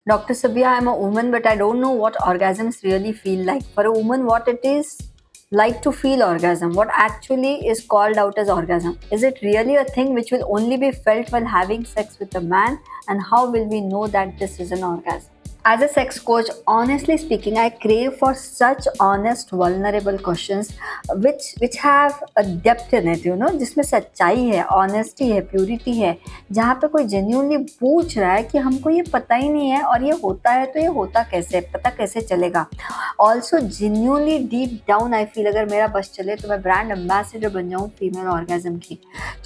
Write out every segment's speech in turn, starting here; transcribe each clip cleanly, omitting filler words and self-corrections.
Dr. Sabia, I'm a woman, but I don't know what orgasms really feel like. For a woman, what it is like to feel orgasm, what actually is called out as orgasm. Is it really a thing which will only be felt while having sex with a man? And how will we know that this is an orgasm? As a sex coach, honestly speaking, I crave for such honest, vulnerable questions which have a depth in it, जिसमें सच्चाई है, honesty है, purity है, जहाँ पे कोई genuinely पूछ रहा है कि हमको ये पता ही नहीं है और ये होता है तो ये होता कैसे, पता कैसे चलेगा. Also genuinely deep down I feel अगर मेरा बस चले तो मैं ब्रांड एम्बेसडर बन जाऊँ फीमेल ऑर्गेजम की.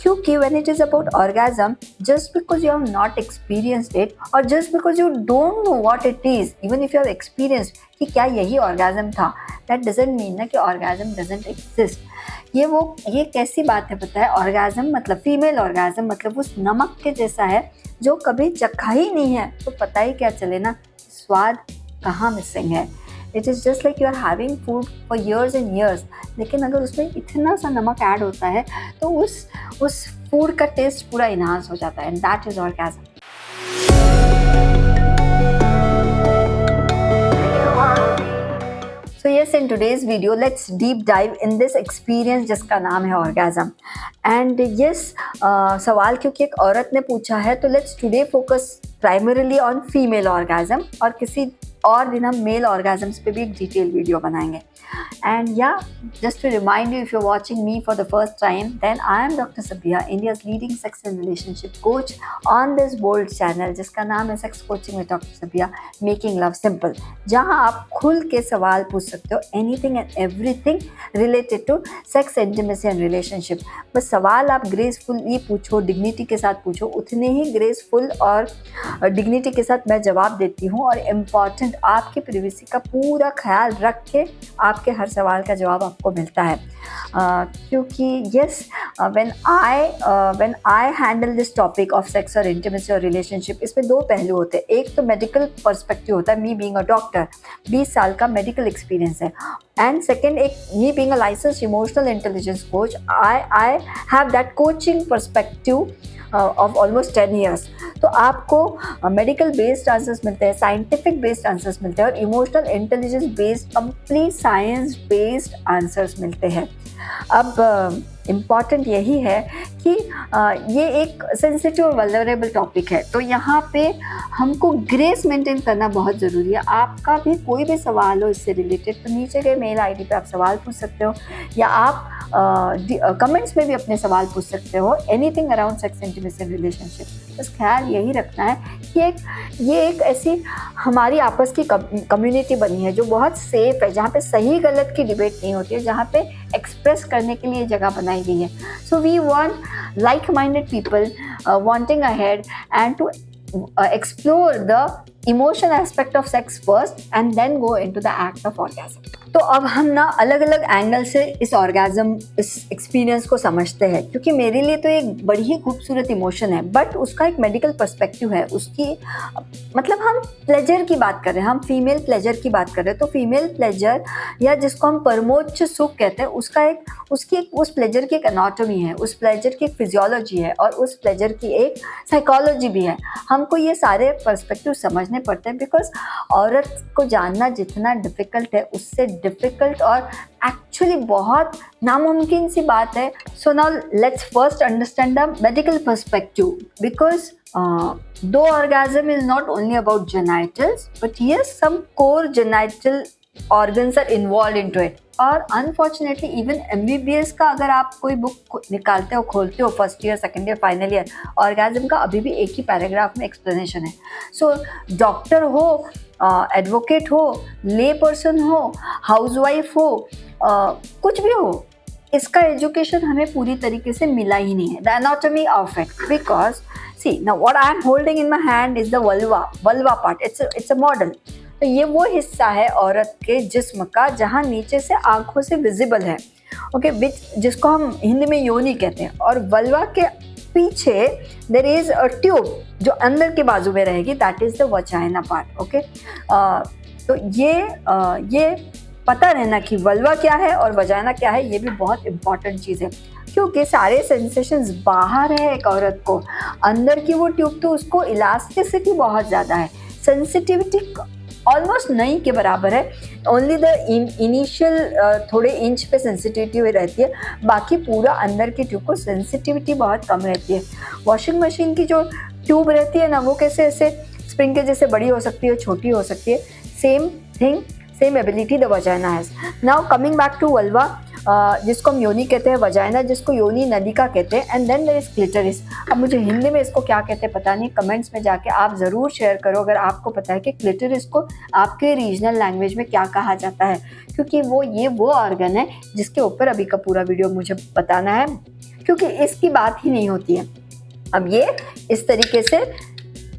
क्योंकि when it is about orgasm, just because you have not experienced it और just because you don't know what it is, even if you have experienced कि क्या यही ऑर्गेजम था, दैट डजंट मीन ना कि orgasm doesn't exist. ये कैसी बात है पता है. ऑर्गेजम मतलब फीमेल ऑर्गेजम मतलब उस नमक के जैसा है जो कभी चखा ही नहीं है तो पता ही क्या चले ना स्वाद कहाँ मिसिंग है. It is just like you are having food for years and years, लेकिन अगर उसमें इतना सा नमक ऐड होता है तो उस फूड का टेस्ट पूरा इनहांस हो जाता है. And that is orgasm. So yes, in today's video, let's deep dive in this experience जिसका नाम है orgasm. And yes, सवाल क्योंकि एक औरत ने पूछा है तो let's today focus primarily on female orgasm और किसी और दिन हम मेल ऑर्गेजम्स पे भी एक डिटेल वीडियो बनाएंगे. And yeah, just to remind you, if you're watching me for the first time, then I am Dr. Sabia, India's leading sex and relationship coach on this bold channel जिसका नाम है sex coaching with doctor Sabiya, making love simple, जहां आप खुल के सवाल पूछ सकते हो anything and everything related to sex, intimacy and relationship. बस सवाल आप ग्रेसफुली पूछो, डिग्निटी के साथ पूछो, उतने ही ग्रेसफुल और डिग्निटी के साथ मैं जवाब देती हूँ. और इम्पॉर्टेंट, आपकी प्रिवेसी का पूरा ख्याल रख के आपके हर सवाल का जवाब आपको मिलता है. क्योंकि yes, when I handle this topic of sex और इंटीमेसी और रिलेशनशिप, इसमें दो पहलू होते हैं. एक तो मेडिकल पर्सपेक्टिव होता है, मी बीइंग अ डॉक्टर, 20 साल का मेडिकल एक्सपीरियंस है. एंड सेकेंड, एक me being a licensed emotional intelligence coach, I have that coaching perspective of almost 10 years. तो आपको मेडिकल बेस्ड आंसर्स मिलते हैं, साइंटिफिक बेस्ड आंसर्स मिलते हैं और emotional intelligence based, complete science based answers मिलते हैं. अब इम्पॉर्टेंट यही है कि ये एक सेंसिटिव और वल्नरेबल टॉपिक है, तो यहाँ पे हमको ग्रेस मेंटेन करना बहुत ज़रूरी है. आपका भी कोई भी सवाल हो इससे रिलेटेड तो नीचे के मेल आईडी पे आप सवाल पूछ सकते हो या आप कमेंट्स में भी अपने सवाल पूछ सकते हो, anything around sex, intimacy and relationship. बस ख्याल यही रखना है कि ये एक ऐसी हमारी आपस की कम्युनिटी बनी है जो बहुत सेफ है, जहाँ पे सही गलत की डिबेट नहीं होती है, जहाँ पे एक्सप्रेस करने के लिए जगह बनाई गई है. So we want like-minded people wanting ahead and to explore the emotion aspect of sex first and then go into the act of orgasm. तो अब हम ना अलग अलग एंगल से इस ऑर्गेजम, इस एक्सपीरियंस को समझते हैं, क्योंकि मेरे लिए तो एक बड़ी ही खूबसूरत इमोशन है, बट उसका एक मेडिकल पर्सपेक्टिव है. उसकी मतलब हम प्लेजर की बात कर रहे हैं, हम फीमेल प्लेजर की बात कर रहे हैं. तो फीमेल प्लेजर या जिसको हम परमोच्च सुख कहते हैं, उस प्लेजर की एक एनाटॉमी है, उस प्लेजर की एक फिजियोलॉजी है और उस प्लेजर की एक साइकोलॉजी भी है. हमको ये सारे पर्सपेक्टिव समझने पड़ते हैं, बिकॉज औरत को जानना जितना डिफ़िकल्ट है उससे डिफ़िकल्ट और एक्चुअली बहुत नामुमकिन सी बात है. So now let's first understand the medical perspective, because though orgasm is not only about genitals, but yes, some core genital organs are involved into it. और अनफॉर्चुनेटली इवन MBBS का अगर आप कोई बुक निकालते हो, खोलते हो, first year, second year, final year, orgasm का अभी भी एक ही पैराग्राफ में एक्सप्लेनेशन है. सो डॉक्टर हो, एडवोकेट हो, ले पर्सन हो, हाउसवाइफ हो, कुछ भी हो, इसका एजुकेशन हमें पूरी तरीके से मिला ही नहीं है. The anatomy of it, because see now what I am holding in my hand is the vulva part. It's a model. तो ये वो हिस्सा है औरत के जिस्म का जहाँ नीचे से आंखों से विजिबल है, ओके, जिसको हम हिंदी में योनि कहते हैं. और वल्वा के पीछे देयर इज अ ट्यूब जो अंदर के बाजू में रहेगी, that is the vagina part. Okay, तो ये पता रहना कि वल्वा क्या है और वजाइना क्या है, ये भी बहुत इंपॉर्टेंट चीज़ है, क्योंकि सारे सेंसेशंस बाहर है एक औरत को, अंदर की वो ट्यूब तो उसको इलास्टिसिटी बहुत ज़्यादा है. सेंसिटिविटी ऑलमोस्ट नहीं के बराबर है, ओनली द इनिशियल थोड़े इंच पे सेंसिटिविटी रहती है, बाकी पूरा अंदर की ट्यूब को सेंसिटिविटी बहुत कम रहती है। वॉशिंग मशीन की जो ट्यूब रहती है ना, वो कैसे ऐसे स्प्रिंग के जैसे बड़ी हो सकती है, छोटी हो सकती है, same thing, same ability the vagina has. Now coming back to vulva, जिसको हम योनि कहते हैं, वजाइना जिसको योनि नलिका कहते हैं, एंड देन देयर इज क्लिटरिस। अब मुझे हिंदी में इसको क्या कहते हैं पता नहीं, कमेंट्स में जाके आप ज़रूर शेयर करो अगर आपको पता है कि क्लिटरिस को आपके रीजनल लैंग्वेज में क्या कहा जाता है, क्योंकि वो ऑर्गन है जिसके ऊपर अभी का पूरा वीडियो मुझे बताना है, क्योंकि इसकी बात ही नहीं होती है। अब ये इस तरीके से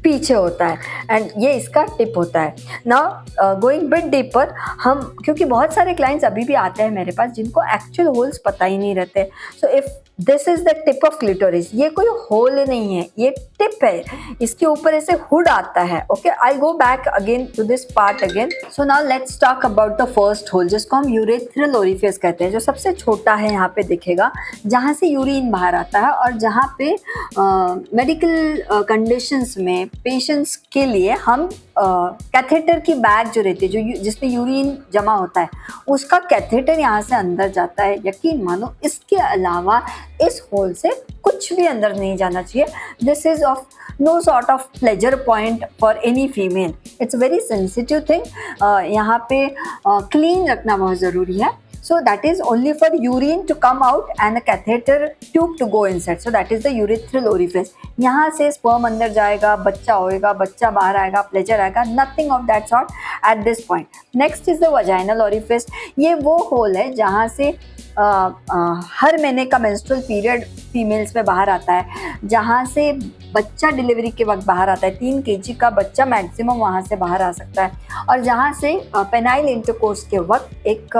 पीछे होता है एंड ये इसका टिप होता है। नाउ गोइंग बिट डीपर, हम क्योंकि बहुत सारे क्लाइंट्स अभी भी आते हैं मेरे पास जिनको एक्चुअल होल्स पता ही नहीं रहते, so if this is the tip of clitoris, ये कोई होल नहीं है, ये टिप है, इसके ऊपर ऐसे हुड आता है। Okay, I go back again to this part again. So now let's talk about the first hole, जिसको हम यूरेथ्रल ओरिफिस कहते हैं, जो सबसे छोटा है, यहाँ पे दिखेगा, जहाँ से यूरिन बाहर आता है और जहाँ पे मेडिकल कंडीशंस में पेशेंट्स के लिए हम कैथेटर की बैग जो रहती है, जो जिसमें यूरिन जमा होता है, उसका कैथेटर यहाँ से अंदर जाता है। यकीन मानो, इसके अलावा इस होल से कुछ भी अंदर नहीं जाना चाहिए। This is of no sort of pleasure point for any female, it's very sensitive thing. यहाँ पे क्लीन रखना बहुत ज़रूरी है। So that is only for urine to come out and a catheter tube to go inside. So that is the urethral orifice. यहाँ से sperm अंदर जाएगा, बच्चा होएगा, बच्चा बाहर आएगा, pleasure आएगा, nothing of that sort at this point. Next is the vaginal orifice. ये वो hole है जहाँ से हर महीने का menstrual period फीमेल्स में बाहर आता है, जहाँ से बच्चा डिलीवरी के वक्त बाहर आता है, 3 kg का बच्चा मैक्सिमम वहाँ से बाहर आ सकता है, और जहाँ से पेनाइल इंटरकोर्स के वक्त एक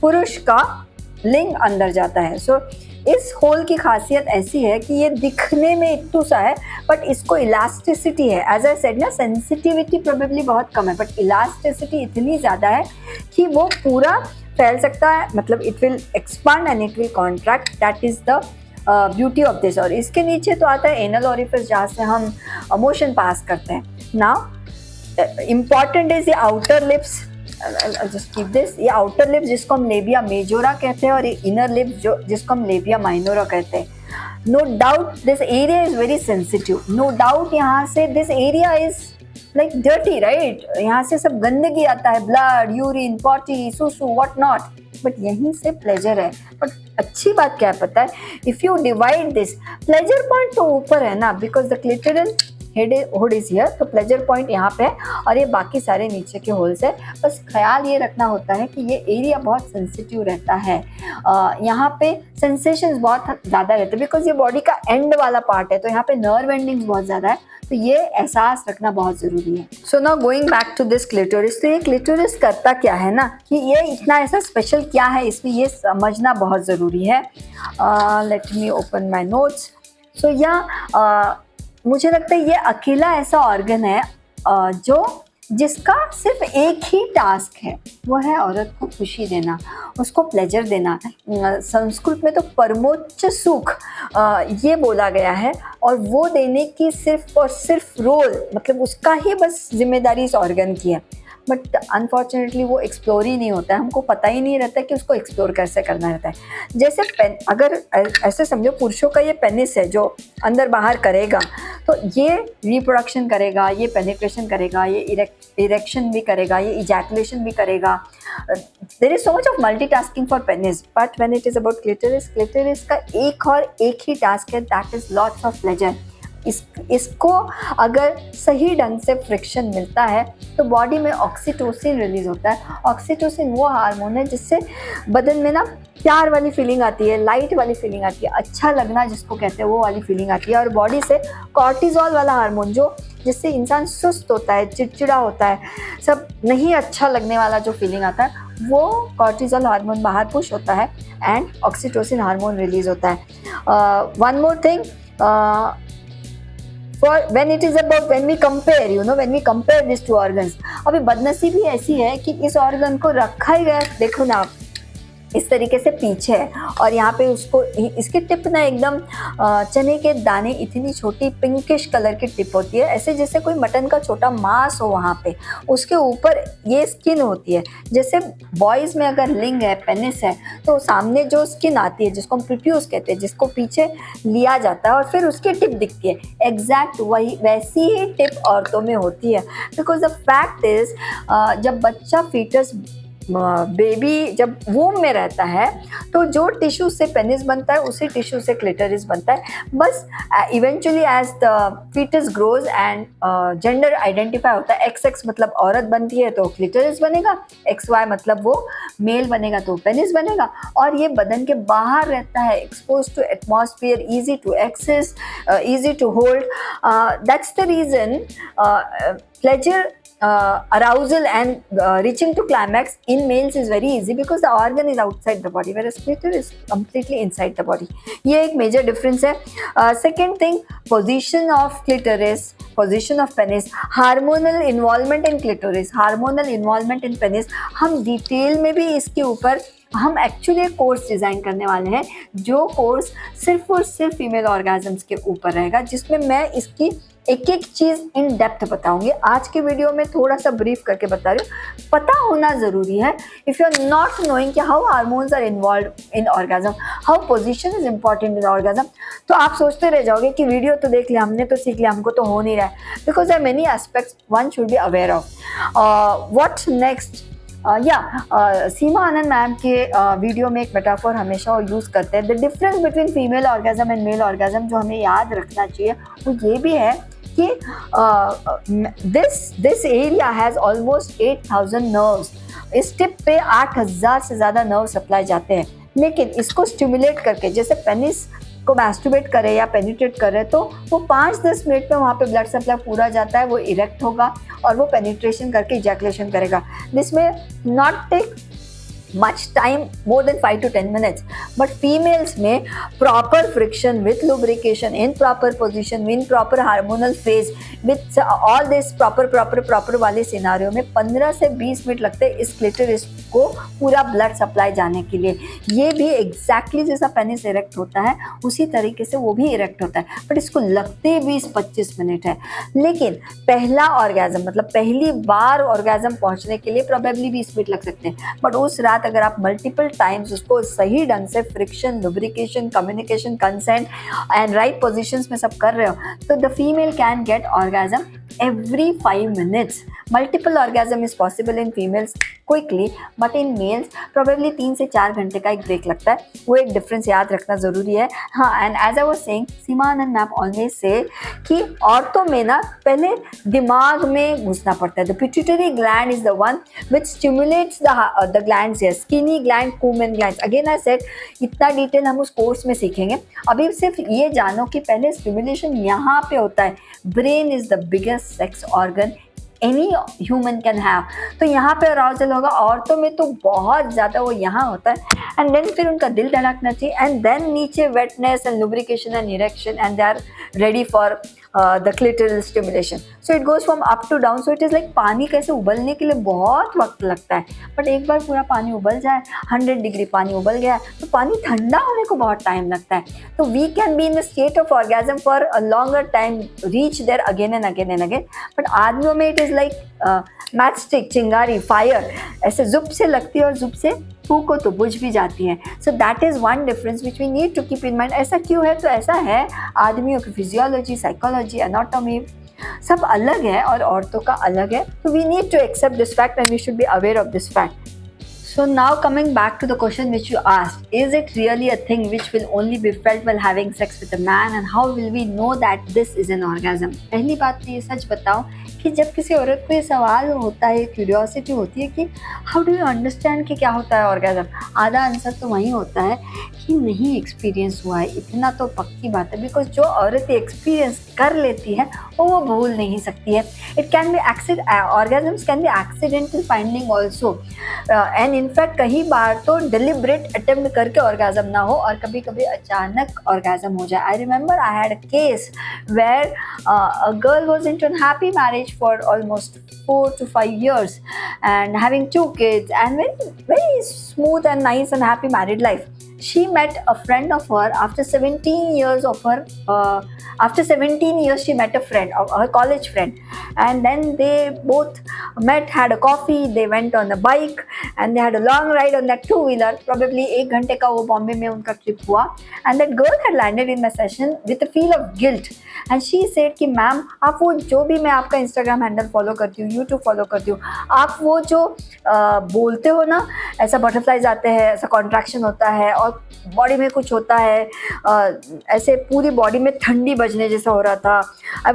पुरुष का लिंग अंदर जाता है। सो इस होल की खासियत ऐसी है कि ये दिखने में इतना सा है, बट इसको इलास्टिसिटी है। एज आई सेड ना, सेंसिटिविटी प्रोबेबली बहुत कम है, बट इलास्टिसिटी इतनी ज़्यादा है कि वो पूरा फैल सकता है, मतलब it will expand and it will contract. That is the beauty of this. और इसके नीचे तो आता है एनल ओरिफिस, जहाँ से हम मोशन पास करते हैं। Now important is the outer lips, just keep this, ये आउटर लिप्स जिसको हम लेबिया मेजोरा कहते हैं, और ये इनर लिप्स जो जिसको हम लेबिया माइनोरा कहते हैं। No doubt this area is very sensitive, no doubt यहाँ से this area is like dirty, right, यहाँ से सब गंदगी आता है, ब्लड, यूरिन, पॉटी, सुसु, व्हाट नॉट, बट यहीं से प्लेजर है। बट अच्छी बात क्या है पता है, if you divide this, pleasure point तो ऊपर है ना, because the clitoral hood is here, तो प्लेजर पॉइंट यहाँ पे है और ये बाकी सारे नीचे के होल्स है। बस ख्याल ये रखना होता है कि ये एरिया बहुत सेंसिटिव रहता है, यहाँ पे सेंसेशंस बहुत ज़्यादा रहते हैं, बिकॉज ये बॉडी का एंड वाला पार्ट है, तो यहाँ पे नर्व एंडिंग्स बहुत ज़्यादा है, तो ये एहसास रखना बहुत ज़रूरी है। So now going back to this clitoris, तो ये क्लिटोरिस करता क्या है ना, कि ये इतना ऐसा स्पेशल क्या है इसमें, ये समझना बहुत ज़रूरी है। Let me open my notes. So या मुझे लगता है ये अकेला ऐसा ऑर्गन है जिसका सिर्फ एक ही टास्क है, वो है औरत को खुशी देना, उसको प्लेजर देना। संस्कृत में तो परमोच्च सुख ये बोला गया है, और वो देने की सिर्फ और सिर्फ रोल, मतलब उसका ही बस जिम्मेदारी इस ऑर्गन की है। बट अनफॉर्चुनेटली वो एक्सप्लोर ही नहीं होता है, हमको पता ही नहीं रहता कि उसको एक्सप्लोर कैसे करना रहता है। जैसे पेन, अगर ऐसे समझो पुरुषों का ये पेनिस है जो अंदर बाहर करेगा, तो ये रिप्रोडक्शन करेगा, ये पेनिट्रेशन करेगा, ये इरेक्शन भी करेगा, ये इजैकुलेशन भी करेगा। There is so much of multitasking for penis, but when it is about clitoris, clitoris का एक ही टास्क है, that is lots of pleasure. इसको अगर सही ढंग से फ्रिक्शन मिलता है तो बॉडी में ऑक्सीटोसिन रिलीज होता है। ऑक्सीटोसिन वो हार्मोन है जिससे बदन में ना प्यार वाली फीलिंग आती है, लाइट वाली फीलिंग आती है, अच्छा लगना जिसको कहते हैं वो वाली फीलिंग आती है। और बॉडी से कॉर्टिजोल वाला हार्मोन जो जिससे इंसान सुस्त होता है, चिड़चिड़ा होता है, सब नहीं अच्छा लगने वाला जो फीलिंग आता है, वो कॉर्टिजोल हार्मोन बाहर पुश होता है एंड ऑक्सीटोसिन हार्मोन रिलीज होता है। One more thing, For when it is about when we compare these two organs, अभी बदनसीबी ऐसी है कि इस ऑर्गन को रखा ही गया, देखो ना आप, इस तरीके से पीछे है और यहाँ पे उसको इसकी टिप ना एकदम चने के दाने इतनी छोटी पिंकिश कलर की टिप होती है, ऐसे जैसे कोई मटन का छोटा मांस हो वहाँ पे, उसके ऊपर ये स्किन होती है। जैसे बॉयज़ में अगर लिंग है, पेनिस है, तो सामने जो स्किन आती है जिसको हम प्रीट्यूस कहते हैं, जिसको पीछे लिया जाता है और फिर उसकी टिप दिखती है, एग्जैक्ट वही वैसी ही टिप औरतों में होती है। बिकॉज द फैक्ट इज जब बच्चा फीटस बेबी जब वूम में रहता है तो जो टिश्यू से पेनिस बनता है उसी टिश्यू से क्लिटोरिस बनता है। बस eventually as the foetus grows and gender identify होता है, एक्स एक्स मतलब औरत बनती है तो क्लिटोरिस बनेगा, एक्स वाई मतलब वो मेल बनेगा तो पेनिस बनेगा, और ये बदन के बाहर रहता है, expose to atmosphere, easy to access, easy to hold. That's the reason pleasure, arousal and reaching to climax in males is very easy because the organ is outside the body whereas clitoris is completely inside the body. ये एक major difference है. Second thing, position of clitoris, position of penis, hormonal involvement in clitoris, hormonal involvement in penis. हम detail में भी इसके ऊपर हम actually एक कोर्स डिज़ाइन करने वाले हैं जो कोर्स सिर्फ और सिर्फ फीमेल ऑर्गेजम्स के ऊपर रहेगा, जिसमें मैं इसकी एक एक चीज़ इन डेप्थ बताऊंगी। आज के वीडियो में थोड़ा सा ब्रीफ करके बता रही हूँ, पता होना ज़रूरी है। If you are not knowing कि how hormones are involve in orgasm, how position is important in orgasm, तो आप सोचते रह जाओगे कि वीडियो तो देख लिया, हमने तो सीख लिया, हमको तो हो नहीं रहा है। Because there are many aspects one should be aware of. What next, Seema Anand ma'am के वीडियो में एक मेटाफोर हमेशा वो यूज़ करते हैं, the difference between female orgasm and male orgasm, जो हमें याद रखना चाहिए वो ये भी है कि this area has almost 8000 nerves. इस टिप पे 8000 से ज़्यादा नर्व सप्लाई जाते हैं, लेकिन इसको स्टिमुलेट करके जैसे पेनिस को मैस्टरबेट करे या पेनिट्रेट करे तो वो 5-10 मिनट में वहाँ पे ब्लड सप्लाई पूरा जाता है, वो इरेक्ट होगा और वो पेनिट्रेशन करके इजैकुलेशन करेगा। दिस में not take much time, more than 5 to 10 minutes, but females में proper friction with lubrication in proper position, in proper hormonal phase, with all this proper वाले सिनारियो में 15 से 20 मिनट लगते हैं इस क्लिटोरिस को पूरा ब्लड सप्लाई जाने के लिए। ये भी एग्जैक्टली जैसा पेनिस इरेक्ट होता है उसी तरीके से वो भी इरेक्ट होता है, बट इसको लगते 20-25 मिनट है। लेकिन पहला ऑर्गेजम मतलब पहली बार ऑर्गेजम पहुंचने के लिए प्रोबेबली 20 मिनट लग सकते हैं, बट उस रात अगर आप मल्टीपल टाइम्स उसको सही ढंग से friction, lubrication, communication, consent and right positions में सब कर रहे हो तो the female can get orgasm every 5 minutes. Multiple orgasm is possible in females quickly, but in males probably 3 से 4 घंटे का एक ब्रेक लगता है, वो एक डिफरेंस याद रखना ज़रूरी है। हाँ, and as I was saying, Seema Anand ma'am always says कि औरतों में ना पहले दिमाग में घुसना पड़ता है। The pituitary gland is the one which stimulates the glands, skinny gland, kumen glands. Again I said इतना डिटेल हम उस कोर्स में सीखेंगे, अभी सिर्फ ये जानो कि पहले स्टिमुलेशन यहाँ पे होता है। Brain is the biggest sex organ any human can have, तो यहाँ पे अराउजल होगा। औरतों में तो बहुत ज़्यादा वो यहाँ होता है, एंड देन फिर उनका दिल धड़कना चाहिए, एंड देन नीचे wetness and lubrication and erection, and they are ready for the clitoral stimulation. So it goes from up to down. So it is like पानी कैसे उबलने के लिए बहुत वक्त लगता है, बट एक बार पूरा पानी उबल जाए, 100 डिग्री पानी उबल गया तो पानी ठंडा होने को बहुत टाइम लगता है। तो we can be in the state of orgasm for a longer time, reach there again and again and again. But आदमियों में it is like match stick, चिंगारी, फायर, ऐसे जुब से लगती है और जुब से फूको तो बुझ भी जाती है। So that is one difference which we need to keep in mind. ऐसा क्यों है? तो ऐसा है, आदमियों की फिजियोलॉजी, साइकोलॉजी, एनाटॉमी सब अलग है और औरतों का अलग है। तो we need to accept this fact and we should be aware of this fact. So now coming back to the question which you asked, is it really a thing which will only be felt while having sex with a man, and how will we know that this is an orgasm? पहली बात तो ये सच बताओ कि जब किसी औरत को ये सवाल होता है, क्यूरियोसिटी होती है कि हाउ डू यू अंडरस्टैंड कि क्या होता है ऑर्गेजम, आधा आंसर तो वही होता है कि नहीं एक्सपीरियंस हुआ है। इतना तो पक्की बात है, बिकॉज जो औरत एक्सपीरियंस कर लेती है वो भूल नहीं सकती है। It can be orgasms can be accidental finding also, and in fact कई बार तो डिलिब्रेट अटेम्प्ट करके ऑर्गेजम ना हो और कभी कभी अचानक ऑर्गेजम हो जाए. I remember I had a case where a girl was into a happy marriage for almost 4 to 5 years and having 2 kids and very smooth and nice and happy married life. She met a friend of her after 17 years of her after 17 years she met a friend, her college friend, and then they both met, had a coffee, they went on a bike and they had a long ride on that two-wheeler. Probably 1 घंटे का वो बॉम्बे में उनका trip हुआ. And that girl had landed in my session with a feel of guilt. And she said कि ma'am आप वो जो भी, मैं आपका इंस्टाग्राम हैंडल फॉलो करती हूँ, यूट्यूब फॉलो करती हूँ, आप वो जो बोलते हो ना, ऐसा बटरफ्लाइज आते हैं, ऐसा कॉन्ट्रैक्शन होता है और बॉडी में कुछ होता है, ऐसे पूरी बॉडी में ठंडी बजने जैसा हो रहा था. I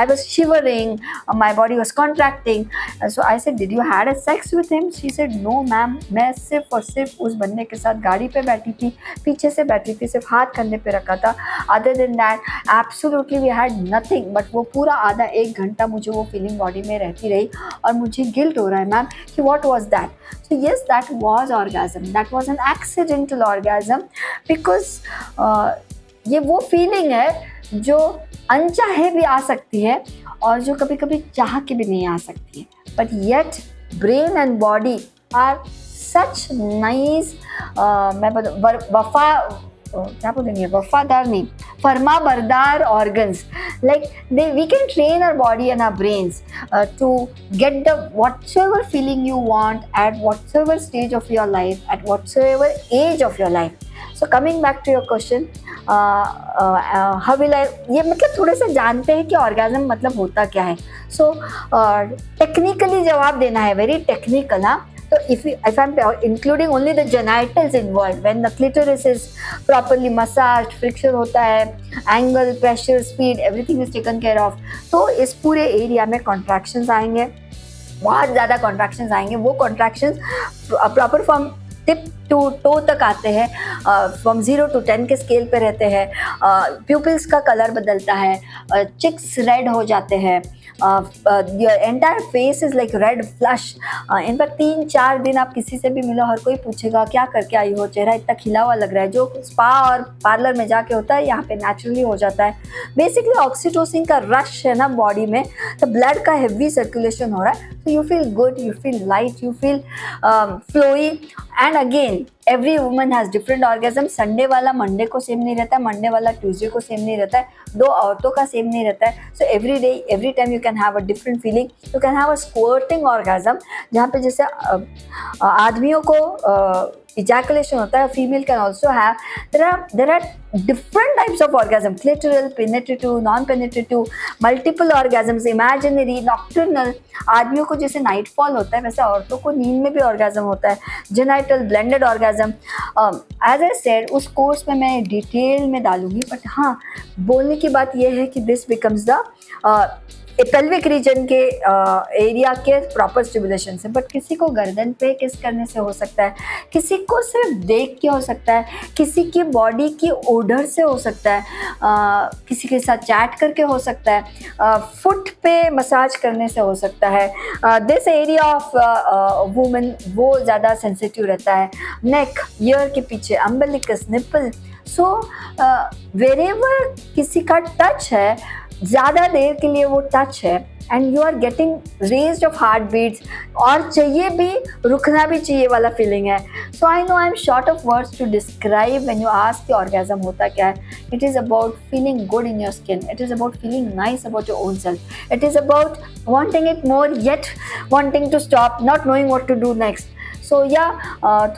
was shivering, my body was contracting. So I said did you had a sex with him? She said no ma'am, मैं सिर्फ और सिर्फ उस बंदे के साथ गाड़ी पे बैठी थी, पीछे से बैठी थी, सिर्फ हाथ कंधे पे रखा था. Other than that absolutely we had nothing. But वो पूरा आधा 1 घंटा मुझे वो फीलिंग बॉडी में रहती रही और मुझे गिल्ट हो रहा है मैम कि what was that. So yes, that was orgasm, that was an accidental orgasm, because ये वो फीलिंग है जो अनचाहे भी आ सकती है और जो कभी कभी चाह के भी नहीं आ सकती है. But yet brain and body are such nice, मैं क्या बोलेंगे, वफादार नहीं, फरमा बरदार organs. Like we can train our body and our brains to get the whatsoever feeling you want at whatsoever stage of your life, at whatsoever age of your life. So coming back to your question, how will I, ये मतलब थोड़े से जानते हैं कि orgasm मतलब होता क्या है. So टेक्निकली जवाब देना है, वेरी टेक्निकल. हाँ, so if I'm including only the genitals involved, when the clitoris is properly massaged, friction होता है, angle, pressure, speed, everything is taken care of, तो इस पूरे एरिया में contractions आएंगे, बहुत ज़्यादा contractions आएंगे. वो contractions proper from tip to toe तक आते हैं, फ्रॉम 0 to 10 के स्केल पे रहते हैं. प्यूपिल्स का कलर बदलता है, चिक्स रेड हो जाते हैं, your entire face is like red flush. In fact 3-4 दिन आप किसी से भी मिलो, हर कोई पूछेगा क्या करके आई हो, चेहरा इतना खिला हुआ लग रहा है. जो स्पा और पार्लर में जाके होता है, यहाँ पे नेचुरली हो जाता है. बेसिकली ऑक्सीटोसिन का रश है ना बॉडी में, तो ब्लड का हेवी सर्कुलेशन हो रहा है. So you feel good, you feel light, you feel flowy. And again, every woman has different orgasm. Sunday वाला मंडे को सेम नहीं रहता है, मंडे वाला ट्यूसडे को सेम नहीं रहता है, दो औरतों का सेम नहीं रहता है. So every day, every time you can have a different feeling. You can have a squirting orgasm, जहाँ पे जैसे आदमियों को ejaculation होता है, female can also have. There are different types of orgasm: clitoral, penetrative, non-penetrative, multiple orgasms, imaginary, nocturnal. आदमियों को जैसे नाइट फॉल होता है, वैसे औरतों को नींद में भी ऑर्गेजम होता है, genital blended orgasm. As I said, उस कोर्स में मैं डिटेल में डालूंगी. बट हाँ, बोलने की बात यह है कि this becomes the pelvic region के एरिया के प्रॉपर स्टिमुलेशन से. बट किसी को गर्दन पे किस करने से हो सकता है, किसी को सिर्फ देख के हो सकता है, किसी की बॉडी की ओडर से हो सकता है, किसी के साथ चैट करके हो सकता है, फुट पे मसाज करने से हो सकता है. दिस एरिया ऑफ वुमेन वो ज़्यादा सेंसिटिव रहता है. नेक, ईयर के पीछे, अम्बिलिकस, निपल. सो वेरेवर किसी का टच है, ज़्यादा देर के लिए वो टच है, and you are getting raised of heart beats, और चाहिए भी, रुकना भी चाहिए वाला फीलिंग है. So I know I am short of words to describe when you ask कि ऑर्गेजम होता क्या है. It is about feeling good in your skin, it is about feeling nice about your own self, it is about wanting it more yet wanting to stop, not knowing what to do next. So yeah,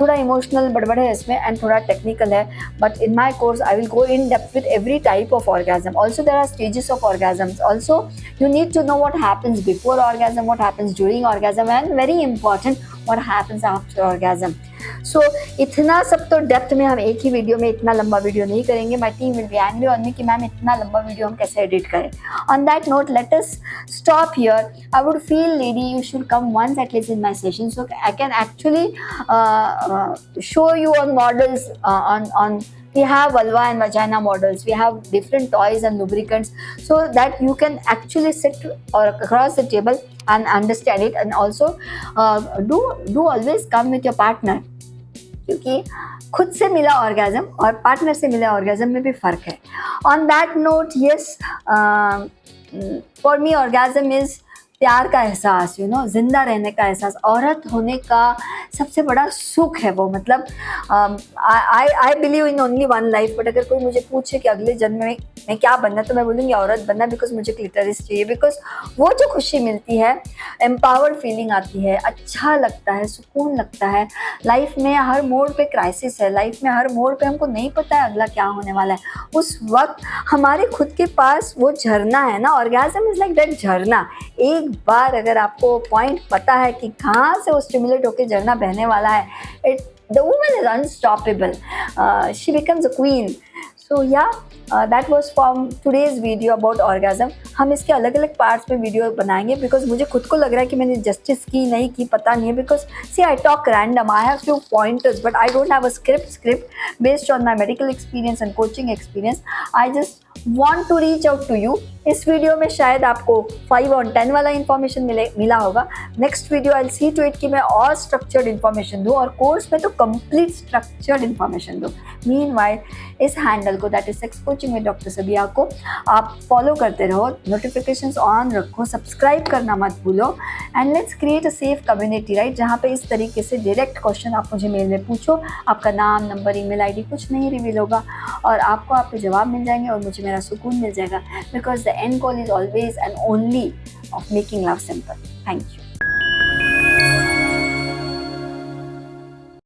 थोड़ा emotional बड़बड़ है इसमें and थोड़ा technical है. But in my course I will go in depth with every type of orgasm. Also there are stages of orgasms. Also you need to know what happens before orgasm, what happens during orgasm, and very important, what happens after orgasm. सो इतना सब तो depth में हम एक ही video में, इतना लंबा video नहीं करेंगे. My team will be angry on me कि मैम इतना लंबा वीडियो हम कैसे एडिट करें. On that note, let us stop here. I would feel lady you should come once at least in my session, so I can actually show you on models on we have vulva and vagina models, we have different toys and lubricants, so that you can actually sit or across the table and understand it. And also do always come with your partner, क्योंकि खुद से मिला orgasm और partner से मिला orgasm में भी फ़र्क है. On that note, yes, for me orgasm is प्यार का एहसास, जिंदा रहने का एहसास, औरत होने का सबसे बड़ा सुख है वो. मतलब I believe in only one life, but अगर कोई मुझे पूछे कि अगले जन्म में मैं क्या बनना, तो मैं बोलूँगी औरत बनना, बिकॉज मुझे क्लिटरिस चाहिए. बिकॉज वो जो खुशी मिलती है, एम्पावर्ड फीलिंग आती है, अच्छा लगता है, सुकून लगता है. लाइफ में हर मोड़ पे क्राइसिस है, लाइफ में हर मोड़ पे हमको नहीं पता है अगला क्या होने वाला है. उस वक्त हमारे खुद के पास वो झरना है ना, ऑर्गेजम इज़ लाइक दैट झरना. एक बार अगर आपको पॉइंट पता है कि कहाँ से वो स्टिमुलेट होकर झरना बहने वाला है, the woman is unstoppable. She becomes a queen. So yeah, that was from today's video about orgasm. हम इसके अलग अलग पार्ट्स में वीडियो बनाएंगे, बिकॉज मुझे खुद को लग रहा है कि मैंने जस्टिस की नहीं की पता नहीं है. Because see I talk random, I have few pointers, but I don't have a script based on my medical experience and coaching experience. I just want to reach out to you. इस video में शायद आपको 5 और 10 वाला information मिला होगा. Next video I see to it कि मैं और स्ट्रक्चर्ड इन्फॉर्मेशन दूँ, और कोर्स में तो कंप्लीट स्ट्रक्चर्ड इन्फॉर्मेशन दूँ. मीनवाइल इस हैंडल को, that is sex coaching with doctor Sabiya को, आप फॉलो करते रहो, नोटिफिकेशंस ऑन रखो, सब्सक्राइब करना मत भूलो. And let's create a safe community, right, जहाँ पे इस तरीके से डायरेक्ट क्वेश्चन आप मुझे मेल में पूछो. आपका नाम, नंबर, ईमेल आईडी कुछ नहीं रिवील होगा, और आपको आपके जवाब मिल जाएंगे और मुझे मेरा सुकून मिल जाएगा. Because the end goal is always and only of making love simple. Thank you.